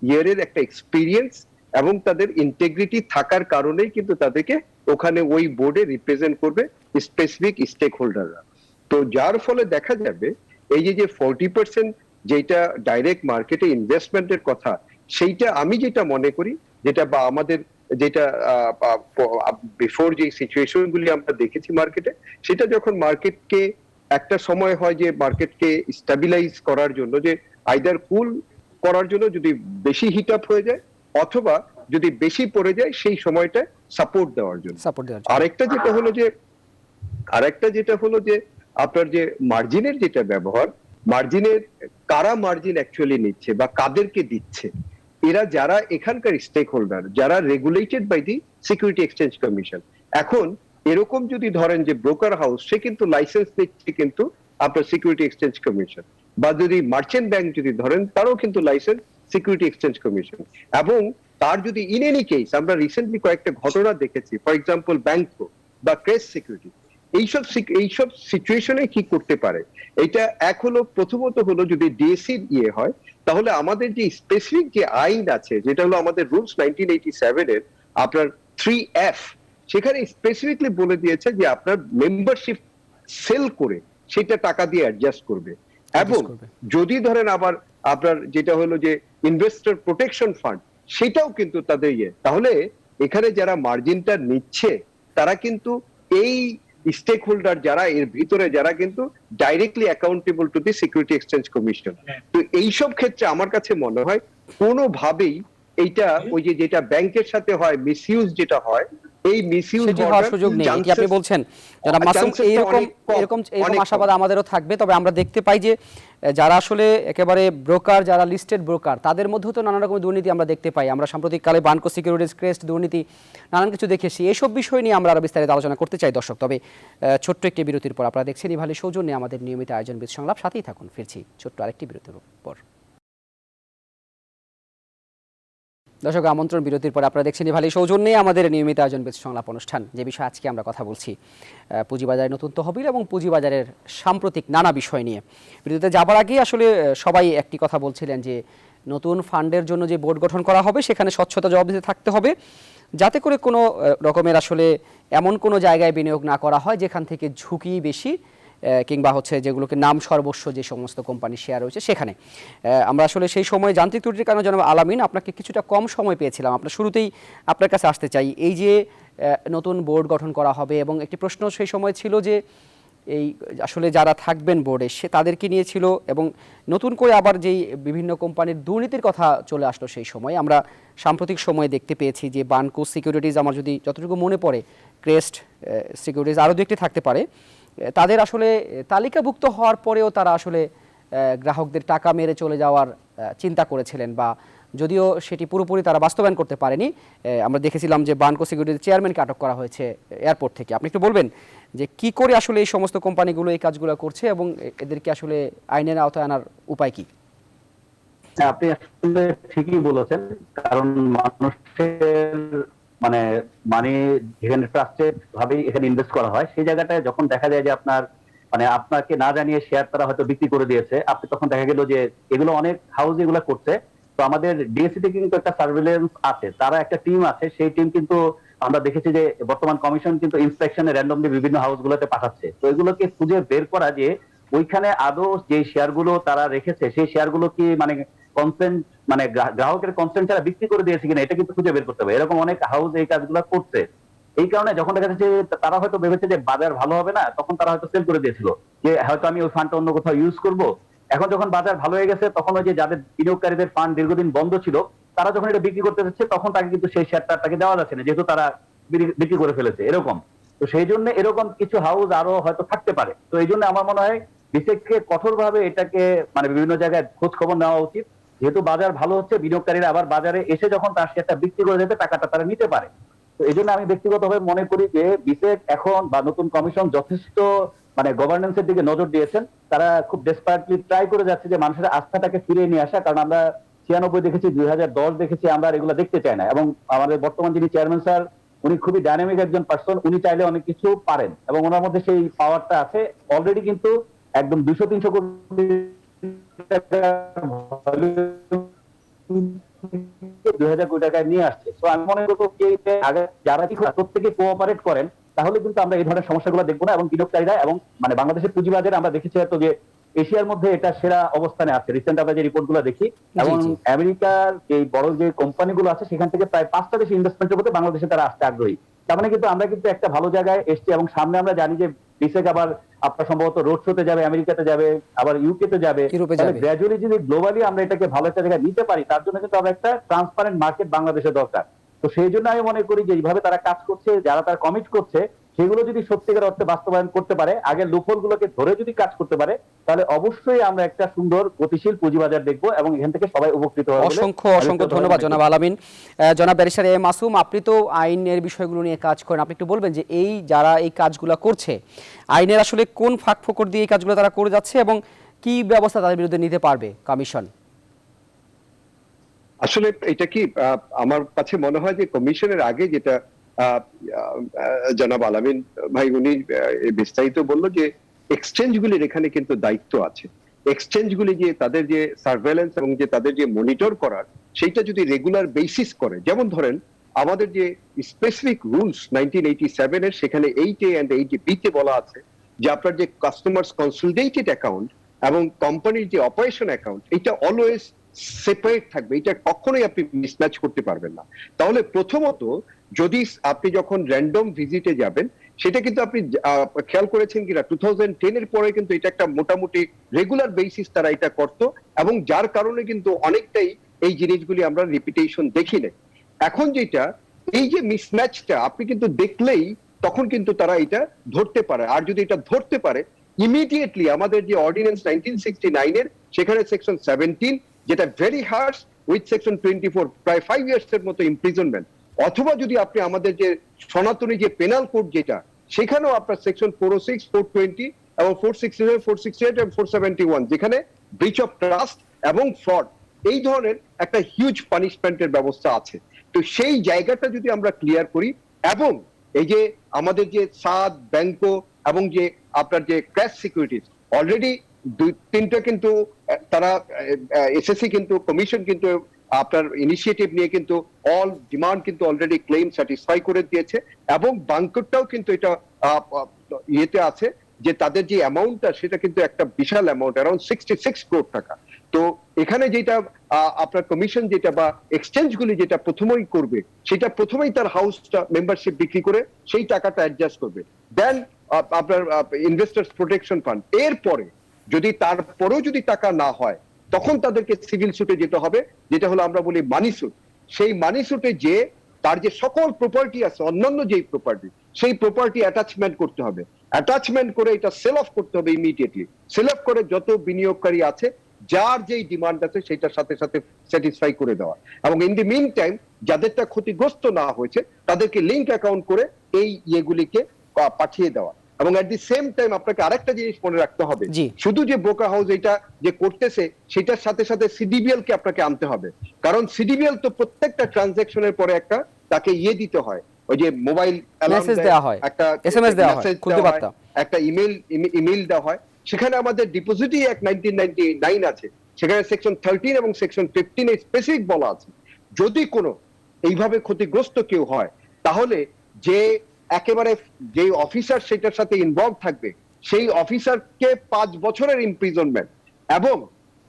ইয়ারের একটা এক্সপিরিয়েন্স এবং তাদের ইন্টেগ্রিটি থাকার কারণেই কিন্তু তাদেরকে ওখানে ওই বোর্ডে রিপ্রেজেন্ট করবে স্পেসিফিক স্টেক হোল্ডাররা। তো যার ফলে দেখা যাবে এই যে 40% যেটা ডাইরেক্ট মার্কেটে ইনভেস্টমেন্টের কথা, সেইটা আমি যেটা মনে করি, যেটা বা আমাদের যেটা বিফোর যে সিচুয়েশন গুলি আমরা দেখেছি মার্কেটে, সেটা যখন মার্কেটকে একটা সময় হয় যে মার্কেটকে স্টেবিলাইজ করার জন্য, যে আইদার কুল করার জন্য যদি বেশি হিট আপ হয়ে যায়, অথবা যদি বেশি পড়ে যায় সেই সময়টা সাপোর্ট দেওয়ার জন্য। আরেকটা যেটা হলো যে আপনার যে মার্জিনের যেটা ব্যবহার, মার্জিনের কারা মার্জিন অ্যাকচুয়ালি নিচ্ছে বা কাদেরকে দিচ্ছে, এরা যারা এখানকার স্টেক হোল্ডার, যারা regulated by the security exchange commission. এখন এরকম যদি ধরেন যে ব্রোকার হাউস, সে কিন্তু লাইসেন্স নিচ্ছে কিন্তু আপনার সিকিউরিটি এক্সচেঞ্জ কমিশন, বা যদি মার্চেন্ট ব্যাংক যদি ধরেন, তারও কিন্তু লাইসেন্স সিকিউরিটি এক্সচেঞ্জ কমিশন। এবং তার যদি ইন এনি কেস, আমরা রিসেন্টলি কয়েকটা ঘটনা দেখেছি, ফর এক্সাম্পল ব্যাংকো বা ক্রেস্ট সিকিউরিটি, এইসব সিচুয়েশনে কি করতে পারে, এটা এক হলো, প্রথমত হলো যদি ডিএসসি হয়, তাহলে আমাদের যে স্পেসিফিক যে আইন আছে, যেটা হলো আমাদের রুলস 1987 এর আপনার 3F, সেখানে স্পেসিফিকলি বলে দিয়েছে যে আপনার মেম্বারশিপ সেল করে সেটা টাকা দিয়ে অ্যাডজাস্ট করবে। এবং যদি ধরেন আবার আপনার যেটা হলো যে ইনভেস্টর প্রোটেকশন ফান্ড, সেটাও কিন্তু তাদের তাহলে এখানে যারা মার্জিনটা নিচ্ছে তারা কিন্তু এই স্টেক হোল্ডার যারা এর ভিতরে, যারা কিন্তু directly accountable to the security exchange commission. তো এইসব ক্ষেত্রে আমার কাছে মনে হয় কোনোভাবেই এইটা ওই যে যেটা ব্যাংকের সাথে হয় মিসইউজ, যেটা হয়, এই মিসইউজ হওয়ার সুযোগ নেই কি আপনি বলছেন জনাব মাসুম? এরকম আশাবাদ আমাদেরও থাকবে। তবে আমরা দেখতে পাই যে যারা আসলে একেবারে ব্রোকার, যারা লিস্টেড ব্রোকার, তাদের মধ্যেও তো নানা রকম দুর্নীতি আমরা দেখতে পাই। আমরা সাম্প্রতিক কালে বানকো সিকিউরিটিজ, ক্রেস্ট দুর্নীতি, নানান কিছু দেখেছি। এইসব বিষয় নিয়ে আমরা আরো বিস্তারিত আলোচনা করতে চাই দর্শক। তবে ছোট্ট একটি বিরতির পর আপনারা দেখছেন ইভালি সৌজন্যে আমাদের নিয়মিত আয়োজন বিদ সংলাপ, সাথেই থাকুন। ফিরছি ছোট্ট আরেকটি বিরতির পর। দর্শক, আমন্ত্রণ বিরতির পর আপনারা দেখছেন ইভালি সৌজন্যে আমাদের নিয়মিত আয়োজন বিদ সংলাপ অনুষ্ঠান। যে বিষয়ে আজকে আমরা কথা বলছি, পুঁজিবাজারের নতুন তহবিল এবং পুঁজিবাজারের সাম্প্রতিক নানা বিষয় নিয়ে। বিরতিতে যাবার আগে আসলে সবাই একটি কথা বলছিলেন যে নতুন ফান্ডের জন্য যে বোর্ড গঠন করা হবে, সেখানে স্বচ্ছতা, জবাবদিহি থাকতে হবে, যাতে করে কোনো রকমের আসলে এমন কোনো জায়গায় বিনিয়োগ না করা হয় যেখান থেকে ঝুঁকি বেশি, কিংবা হচ্ছে যেগুলোকে নাম সর্বস্ব যে সমস্ত কোম্পানির শেয়ার রয়েছে সেখানে। আমরা আসলে সেই সময় যান্ত্রিক ত্রুটির কারণে জনাব আলামিন আপনাকে কিছুটা কম সময় পেয়েছিলাম। আপনার শুরুতেই আপনার কাছে আসতে চাই, এই যে নতুন বোর্ড গঠন করা হবে, এবং একটি প্রশ্ন সেই সময় ছিল যে এই আসলে যারা থাকবেন বোর্ডে সে তাদেরকে নিয়ে ছিল, এবং নতুন করে আবার যেই বিভিন্ন কোম্পানির দুর্নীতির কথা চলে আসলো সেই সময়। আমরা সাম্প্রতিক সময়ে দেখতে পেয়েছি যে বানকো সিকিউরিটিজ, আমার যদি যতটুকু মনে পড়ে, ক্রেস্ট সিকিউরিটিজ, আরও দু একটি থাকতে পারে, তাদের আসলে তালিকাভুক্ত হওয়ার পরেও তারা আসলে গ্রাহকদের টাকা মেরে চলে যাওয়ার চিন্তা করেছিলেন, বা যদিও সেটি পুরোপুরি তারা বাস্তবায়ন করতে পারেনি। আমরা দেখেছিলাম যে বানকো সিকিউরিটির চেয়ারম্যানকে আটক করা হয়েছে এয়ারপোর্ট থেকে। আপনি একটু বলবেন যে কি করে আসলে এই সমস্ত কোম্পানিগুলো এই কাজগুলো করছে, এবং এদেরকে আসলে আইনের আওতায় আনার উপায় কি? আপনি আসলে ঠিকই বলেছেন, কারণ মানুষের মানে যেখানে ট্রাস্টেড ভাবে এখানে ইনভেস্ট করা হয়, সেই জায়গাটায় যখন দেখা যায় যে আপনাকে না জানিয়ে শেয়ার তারা হয়তো বিক্রি করে দিয়েছে, আপনি তখন দেখা গেল যে এগুলো অনেক হাউস এগুলো করছে। তো আমাদের ডিএসসি থেকে কিন্তু একটা সার্ভেলেন্স আছে, তারা একটা টিম আছে, সেই টিম কিন্তু আমরা দেখেছি যে বর্তমান কমিশন কিন্তু ইন্সপেকশনে র্যান্ডমলি বিভিন্ন হাউস গুলোতে পাঠাচ্ছে। তো এগুলোকে খুঁজে বের করা যে ওইখানে আদৌ যে শেয়ার গুলো তারা রেখেছে সেই শেয়ার গুলো কি কনসেন্ট গ্রাহকের কনসেন্ট ছাড়া বিক্রি করে দিয়েছে কিনা, এটা কিন্তু খুঁজে বের করতে হবে। এরকম অনেক হাউস এই কাজগুলো করছে। এই কারণে যখন দেখা যাচ্ছে তারা হয়তো ভেবেছে যে বাজার ভালো হবে না, তখন তারা হয়তো সেল করে দিয়েছিল যে হয়তো আমি ওই ফান্ডটা অন্য কোথাও ইউজ করব। এখন যখন বাজার ভালো হয়ে গেছে, তখন ওই যে যাদের বিনিয়োগকারীদের ফান্ড দীর্ঘদিন বন্ধ ছিল, তারা যখন এটা বিক্রি করতে যাচ্ছে, তখন তাকে কিন্তু সেই শেয়ারটা তাকে দেওয়া যাচ্ছে না, যেহেতু তারা বিক্রি করে ফেলেছে এরকম। তো সেই জন্য এরকম কিছু হাউস আরো হয়তো থাকতে পারে। তো এই জন্য আমার মনে হয় বিশেষকে কঠোরভাবে এটাকে বিভিন্ন জায়গায় খোঁজ খবর নেওয়া উচিত, যেহেতু বাজার ভালো হচ্ছে, বিনিয়োগকারীরা আবার বাজারে এসে যখন তার শেয়ারটা বিক্রি করে দেবে, টাকাটা তারা নিতে পারে। তো এই জন্য আমি ব্যক্তিগতভাবে মনে করি যে বিসেক এখন বা নতুন কমিশন যথেষ্ট মানে গভর্নেন্সের দিকে নজর দিয়েছেন। তারা খুব ডেসপারেটলি ট্রাই করে যাচ্ছে যে মানুষের আস্থাটাকে ফিরিয়ে নিয়ে আসা, কারণ আমরা 96 দেখেছি, 2010 দেখেছি, আমরা আর এগুলো দেখতে চাই না। এবং আমাদের বর্তমান যিনি চেয়ারম্যান স্যার, উনি খুবই ডাইনামিক একজন পার্সন, উনি চাইলে অনেক কিছু পারেন এবং ওনার মধ্যে সেই পাওয়ারটা আছে। অলরেডি কিন্তু একদম 200-300 কোটি টাকা 2000 কোটি টাকায় নিয়ে আসছে। তো আমি মনে করবো যে আগে যারা কি প্রত্যেকে কোঅপারেট করেন তাহলে কিন্তু আমরা এই ধরনের সমস্যাগুলো দেখবো না, এবং বিনিয়োগকারীরা এবং মানে বাংলাদেশের পুঁজিবাজারে আমরা দেখেছি হয়তো যে এশিয়ার মধ্যে এটা সেরা অবস্থানে আছে। রিসেন্ট আমরা যে রিপোর্টগুলো দেখি, এবং জি। আমেরিকার যে বড় যে কোম্পানিগুলো আছে সেখান থেকে প্রায় 5টা দেশে ইনভেস্টমেন্টের মধ্যে বাংলাদেশে তারা আসতে আগ্রহী। তার মানে কিন্তু আমরা কিন্তু একটা ভালো জায়গায় এসছি, এবং সামনে আমরা জানি যে বিসেক আবার আপনার সম্ভবত রোড শোতে যাবে, আমেরিকাতে যাবে, আবার ইউকেতে যাবে। ইউরোপে তাহলে যাবে। গ্র্যাজুয়ালি যদি গ্লোবালি আমরা এটাকে ভালো একটা জায়গায় নিতে পারি, তার জন্য কিন্তু আমরা একটা ট্রান্সপারেন্ট মার্কেট বাংলাদেশে দরকার। তো সেই জন্য আমি মনে করি যে এইভাবে তারা কাজ করছে, যারা তারা কমিট করছে, সেগুলো যদি সত্যিকার অর্থে বাস্তবায়ন করতে পারে, আগে লুপহোল গুলোকে ধরে যদি কাজ করতে পারে, তাহলে অবশ্যই আমরা একটা সুন্দর গতিশীল পুঁজিবাজার দেখবো এবং এখান থেকে সবাই উপকৃত হবে বলে অসংখ্য অসংখ্য ধন্যবাদ জনাব আলামিন। জনাব ব্যারিস্টার এ মাসুম, আপনি তো আইনের বিষয়গুলো নিয়ে কাজ করেন, আপনি একটু বলবেন যে এই যারা এই কাজগুলো করছে, আইনের আসলে কোন ফাঁক ফোকর দিয়ে এই কাজগুলো তারা করে যাচ্ছে এবং কি ব্যবস্থা তাদের বিরুদ্ধে নিতে পারবে কমিশন? আসলে এটা কি আমার কাছে মনে হয় যে কমিশনের আগে যেটা জনাব আলামিন ভাই উনি বিস্তারিত বললো যে এক্সচেঞ্জ গুলির এখানে কিন্তু দায়িত্ব আছে। এক্সচেঞ্জ গুলি যে তাদের যে সার্ভেলেন্স এবং যে তাদের যে মনিটর করার, সেইটা যদি রেগুলার বেসিস করে, যেমন ধরেন আমাদের যে স্পেসিফিক রুলস 1987 এর, সেখানে 8A and 8B তে বলা আছে যে আপনার যে কাস্টমার্স কনসলিডেটেড অ্যাকাউন্ট এবং কোম্পানির যে অপারেশন অ্যাকাউন্ট, এটা অলওয়েজ সেপারেট থাকবে, এটা কখনোই আপনি মিসম্যাচ করতে পারবেন না। তাহলে প্রথমত যদি আপনি যখন র্যান্ডম ভিজিটে যাবেন, সেটা কিন্তু আপনি খেয়াল করেছেন কিনা 2010 এর পরে কিন্তু এটা একটা মোটামুটি রেগুলার বেসিস তারা এটা করতো, এবং যার কারণে কিন্তু অনেকটাই এই জিনিসগুলি আমরা রিপিটেশন দেখি নাই। এখন যেটা এই যে মিসম্যাচটা আপনি কিন্তু দেখলেই তখন কিন্তু তারা এটা ধরতে পারে, আর যদি এটা ধরতে পারে ইমিডিয়েটলি আমাদের যে অর্ডিন্যান্স 1969 এর, সেখানে সেকশন 17 যেটা ভেরি হার্শ উইথ সেকশন 24 প্রায় 5 ইয়ার্স এর মতো ইমপ্রিজনমেন্ট, অথবা যদি আপনি আমাদের যে সনাতনী যে পেনাল কোড যেটা, সেখানেও আপনার সেকশন 406, 420 এবং 467, 468 এবং 471, যেখানে ব্রিচ অফ ট্রাস্ট এবং ফ্রড এই ধরনের একটা হিউজ পানিশমেন্টের ব্যবস্থা আছে। তো সেই জায়গাটা যদি আমরা ক্লিয়ার করি, এবং এই যে আমাদের যে সাদ ব্যাংকো এবং যে আপনার যে ক্যাশ সিকিউরিটিজ অলরেডি 2-3টা কিন্তু তারা এসএসসি কিন্তু কমিশন কিন্তু আপনার ইনিশিয়েটিভ নিয়ে কিন্তু অল ডিমান্ড কিন্তু অলরেডি ক্লেম স্যাটিসফাই করে দিয়েছে, এবং বাংকরটাও কিন্তু এটা ইয়েতে আছে যে তাদের যে অ্যামাউন্টটা সেটা কিন্তু একটা বিশাল অ্যামাউন্ট, অ্যারাউন্ড 66 কোটি টাকা। তো এখানে যেটা আপনার কমিশন যেটা বা এক্সচেঞ্জ গুলি যেটা প্রথমেই করবে, সেটা প্রথমেই তার হাউসটা মেম্বারশিপ বিক্রি করে সেই টাকাটা অ্যাডজাস্ট করবে, দেন আপনার ইনভেস্টার্স প্রোটেকশন ফান্ড। এরপরে যদি তারপরেও যদি টাকা না হয়, তখন তাদেরকে সিভিল সুটে যেতে হবে, যেটা হলো আমরা বলি মানি সুট। সেই মানি সুটে যে তার যে সকল প্রপার্টি আছে, অন্যান্য যেই প্রপার্টি, সেই প্রপার্টি অ্যাটাচমেন্ট করতে হবে, অ্যাটাচমেন্ট করে এটা সেল অফ করতে হবে ইমিডিয়েটলি। সেল অফ করে যত বিনিয়োগকারী আছে যার যেই ডিমান্ড আছে সেটার সাথে সাথে স্যাটিসফাই করে দেওয়া, এবং ইন দি মিন টাইম যাদেরটা ক্ষতিগ্রস্ত না হয়েছে তাদেরকে লিংক অ্যাকাউন্ট করে এই ইয়েগুলিকে পাঠিয়ে দেওয়া। এবং এট দি সেম টাইম আপনাকে আরেকটা জিনিস মনে রাখতে হবে, শুধু যে ব্রোকার হাউস এটা যে করতেছে সেটার সাথে সাথে সিডিবিএল কে আপনাকে আনতে হবে, কারণ সিডিবিএল তো প্রত্যেকটা ট্রানজাকশনের পরে একটা তাকে ইয়ে দিতে হয়, ওই যে মোবাইল মেসেজ দেওয়া হয়, একটা এসএমএস দেওয়া হয়, খুলতে বার্তা, একটা ইমেল দেওয়া হয়। সেখানে আমাদের ডিপোজিটই এক 1999 আছে, সেখানে সেকশন 13 এবং সেকশন 15 এ স্পেসিফিক বলা আছে যদি কোনো এইভাবে ক্ষতিগ্রস্ত কেউ হয়, তাহলে যে একেবারে যে অফিসার সেটার সাথে ইনভলভ থাকবে সেই অফিসারকে 5 বছরের ইমপ্রিজনমেন্ট, এবং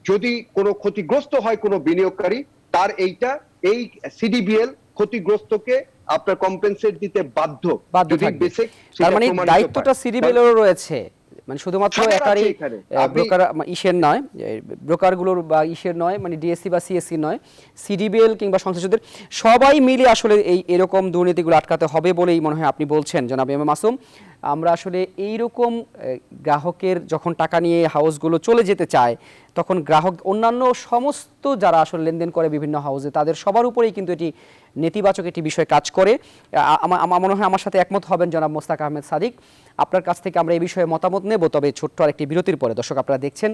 যদি কোনো ক্ষতিগ্রস্ত হয় কোনো বিনিয়োগকারী, তার এই সিডিবিএল ক্ষতিগ্রস্তকে আপনার কম্পেনসেট দিতে বাধ্য যদি বেসিক। তার মানে দায়িত্বটা সিডিবিএল এর রয়েছে, মানে শুধুমাত্র একারই ব্রোকার ইসের নয়, ব্রোকারগুলোর বা ইসের নয়, মানে ডিএসসি বা সিএসসি নয়, সিডিবিএল কিংবা সংশ্লিষ্টদের সবাই মিলে আসলে এরকম দুর্নীতিগুলো আটকাতে হবে বলেই মনে হয় আপনি বলছেন জনাব এম এ মাসুম। আমরা আসলে এইরকম গ্রাহকের যখন টাকা নিয়ে হাউসগুলো চলে যেতে চায়, তখন গ্রাহক অন্যান্য সমস্ত যারা আসলে লেনদেন করে বিভিন্ন হাউসে, তাদের সবার উপরেই কিন্তু এটি নেতিবাচক একটি বিষয় কাজ করে। আমার মনে হয় আমার সাথে একমত হবেন জনাব মোস্তাক আহমেদ সাদিক। আপনার কাছ থেকে আমরা এই বিষয়ে মতামত নেব, তবে ছোট্ট আরেকটি বিরতির পরে। দর্শক, আপনারা দেখছেন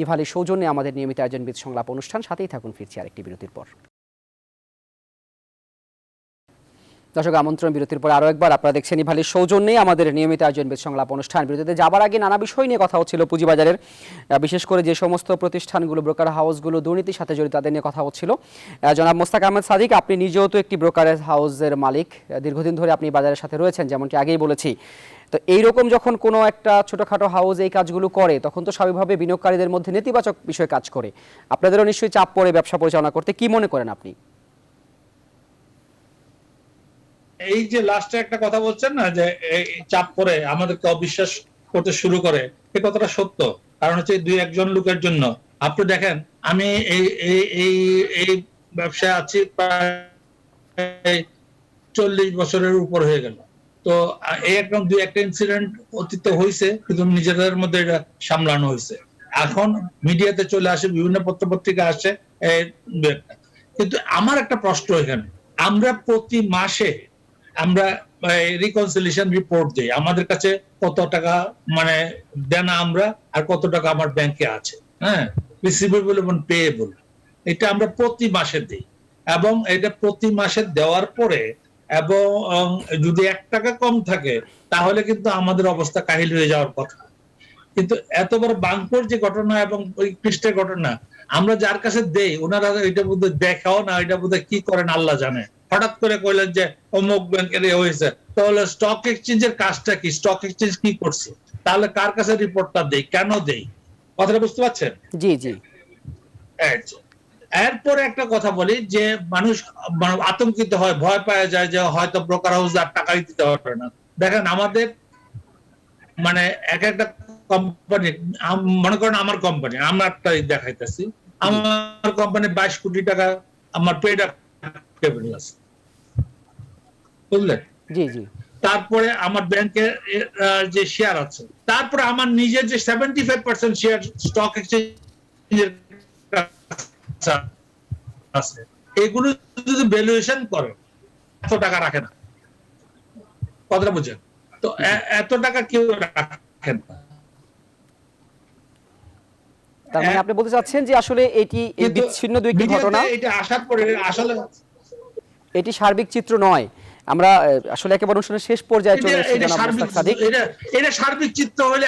ইভালি সৌজন্যে আমাদের নিয়মিত আয়োজন বিদ সংলাপ অনুষ্ঠান, সাথেই থাকুন, ফিরছি আরেকটি বিরতির পর। দর্শক, আমন্ত্রণ বিরতির পর আরও একবার। আপনারা দেখছেন ইভালির সৌজন্যে আমাদের নিয়মিত আয়োজন বিদ সংলাপ অনুষ্ঠান। বিরতিতে যাবার আগে নানা বিষয় নিয়ে কথা হচ্ছিল, পুঁজিবাজারের বিশেষ করে যে সমস্ত প্রতিষ্ঠানগুলো, ব্রোকার হাউসগুলো দুর্নীতির সাথে জড়িত, তাদের নিয়ে কথা হচ্ছিল। জনাব মোস্তাক আহমেদ সাদিক, আপনি নিজেও তো একটি ব্রোকারেজ হাউসের মালিক, দীর্ঘদিন ধরে আপনি বাজারের সাথে রয়েছেন, যেমনটি আগেই বলেছি। তো এইরকম যখন কোনো একটা ছোটোখাটো হাউস এই কাজগুলো করে, তখন তো স্বাভাবিকভাবে বিনিয়োগকারীদের মধ্যে নেতিবাচক বিষয় কাজ করে। আপনাদেরও নিশ্চয়ই চাপ পড়ে ব্যবসা পরিচালনা করতে, কি মনে করেন আপনি? এই যে লাস্টে একটা কথা বলছেন না, যে চাপ করে আমাদেরকে অবিশ্বাস করতে শুরু করে, এই কথাটা সত্য। কারণ হচ্ছে 2-1 লোকের জন্য। আপনি দেখেন, আমি এই ব্যবসায় আছি প্রায় 40 বছরের উপর হয়ে গেল। তো এই একদম 2-1টা ইনসিডেন্ট অতীত হয়েছে, কিন্তু নিজেদের মধ্যে এটা সামলানো হয়েছে। এখন মিডিয়াতে চলে আসে, বিভিন্ন পত্রপত্রিকা আসে, কিন্তু আমার একটা প্রশ্ন এখানে, আমরা প্রতি মাসে আমরা রিকনসিলিয়েশন রিপোর্ট দিই, আমাদের কাছে কত টাকা মানে দেনা আমরা, আর কত টাকা আমার ব্যাংকে আছে, হ্যাঁ, রিসিভেবল এবং পেয়েবল, এটা আমরা প্রতি মাসে দিই। এবং এটা প্রতি মাসে দেওয়ার পরে এবং যদি 1 টাকা কম থাকে, তাহলে কিন্তু আমাদের অবস্থা কাহিল হয়ে যাওয়ার কথা। কিন্তু এত বড় বাংপুর যে ঘটনা এবং ওই পৃষ্ঠের ঘটনা, আমরা যার কাছে দেই, ওনারা এটা বোধহয় দেখাও না, এটা বোধহয় কি করেন আল্লাহ জানে। হঠাৎ করে কইলেন যে অমুক ব্যাংকের হয়েছে, তাহলে স্টক এক্সচেঞ্জের কাজটা কি, স্টক এক্সচেঞ্জ কি করছে, তাহলে কার কাছে রিপোর্টটা দেই, কেন দেই, কথাটা বুঝতে পারছেন? জি জি। এরপরে একটা কথা বলি, যে মানুষ আতঙ্কিত হয়, ভয় পাওয়া যায় যে হয়তো ব্রোকার হাউস আর টাকাই দিতে পারবে না। দেখেন, আমাদের মানে একটা কোম্পানি, মনে করেন আমার কোম্পানি, আমারটাই দেখাইতেছি, আমার কোম্পানি 22 কোটি টাকা আমার পেড আপ ক্যাপিটাল আছে, বুঝলেন? জি জি। তারপরে আমার ব্যাংকের যে শেয়ার আছে, তারপরে আমার নিজের যে 75% শেয়ার স্টক এক্সচেঞ্জের আছে, এগুলো যদি ভ্যালুয়েশন করে, এত টাকা রাখে না, কথাটা বুঝেন তো? এত টাকা কেউ রাখেন না। তার মানে আপনি বলতে চাচ্ছেন যে আসলে এটি বিচ্ছিন্ন দুইটি ঘটনা, এটা আসার পরে আসলে এটি সার্বিক চিত্র নয়। আমরা আসলে একেবারে অনুষ্ঠানের শেষ পর্যায়ে চলে এসেছি জনাব মোস্তাক সাদিক। এটা সার্বিক চিত্র হলে,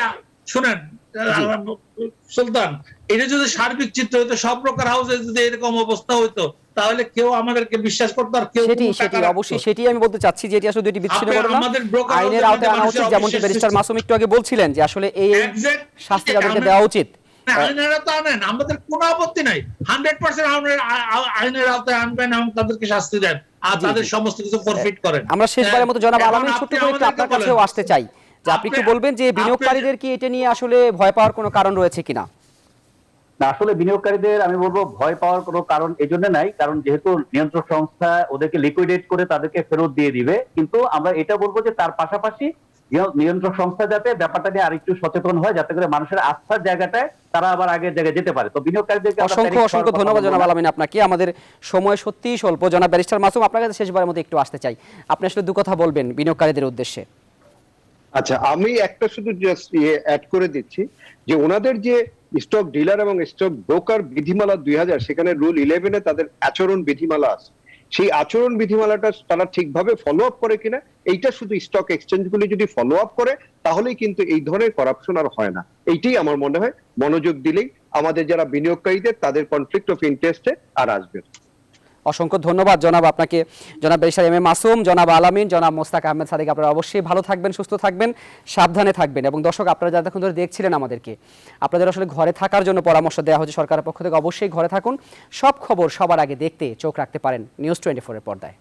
শুনেন সুলতান, এটা যদি সার্বিক চিত্র হতো, সব প্রকার হাউসে যদি এরকম অবস্থা হতো, তাহলে কেউ আমাদেরকে বিশ্বাস করতো, আর কেউ সেটি অবশ্যই, সেটি আমি বলতে চাচ্ছি যে এটি আসলে দুটি বিচ্ছিন্ন ঘটনা, আইনের আওতায় আনা উচিত। যেমনটি ব্যারিস্টার মাসুম একটু আগে বলছিলেন যে আসলে এই শাস্তি তাদেরকে দেওয়া উচিত। আইনের আওতায় আনেন, আমাদের কোনো আপত্তি নাই, 100% আইনের আওতায় আনবেন এবং তাদেরকে শাস্তি দেন, আর তাদের সমস্ত কিছু ফরফিট করেন। আমরা শেষবারের মতো জনাব আলামিন ছোট্ট করে একটু আপনার কাছেও আসতে চাই, যে আপনি একটু বলবেন যে বিনিয়োগকারীদের কি এটা নিয়ে আসলে ভয় পাওয়ার কোনো কারণ রয়েছে কিনা? না, আসলে বিনিয়োগকারীদের আমি বলবো ভয় পাওয়ার কোনো কারণ এই জন্য নাই, কারণ যেহেতু নিয়ন্ত্রক সংস্থা ওদেরকে লিকুইডেট করে তাদেরকে ফেরত দিয়ে দিবে। কিন্তু আমরা এটা বলবো যে তার পাশাপাশি নিয়ন্ত্রক সংস্থা যাতে ব্যাপারটা নিয়ে আরেকটু সচেতন হয়, যাতে করে মানুষের আস্থার জায়গাটায় তারা আবার আগের জায়গায় যেতে পারে। তো বিনিয়োগকারীদেরকে অসংখ্য ধন্যবাদ জনাব আলামিন আপনাকে। আমাদের সময় সত্যিই স্বল্প। জনাব ব্যারিস্টার মাসুম, আপনার কাছে শেষবারের মতো একটু আসতে চাই, আপনি আসলে দু কথা বলবেন বিনিয়োগকারীদের উদ্দেশ্যে। আচ্ছা, আমি একটা শুধু জাস্ট অ্যাড করে দিচ্ছি যে ওনাদের যে স্টক ডিলার এবং স্টক ব্রোকার বিধিমালা 2000, সেখানে রুল 11-এ তাদের আচরণ বিধিমালা আছে। সেই আচরণ বিধিমালাটা তারা ঠিকভাবে ফলো আপ করে কিনা, এইটা শুধু স্টক এক্সচেঞ্জগুলি যদি ফলো আপ করে, তাহলেই কিন্তু এই ধরনের করাপশন আর হয় না। এইটাই আমার মনে হয় মনোযোগ দিলেই আমাদের যারা বিনিয়োগকারীদের, তাদের কনফ্লিক্ট অফ ইন্টারেস্টে আর আসবে। অসংখ্য ধন্যবাদ জনাব আপনাকে, জনাব ব্যারিস্টার এম এ মাসুম, জনাব আলামিন, জনাব মোস্তাক আহমেদ সাদিক। আপনারা অবশ্যই ভালো থাকবেন, সুস্থ থাকবেন, সাবধানে থাকবেন। এবং দর্শক, আপনারা যারা এখন ধরে দেখছিলেন আমাদেরকে, আপনাদের আসলে ঘরে থাকার জন্য পরামর্শ দেওয়া হচ্ছে সরকারের পক্ষ থেকে। অবশ্যই ঘরে থাকুন, সব খবর সবার আগে দেখতে চোখ রাখতে পারেন নিউজ 24 এর পর্দায়।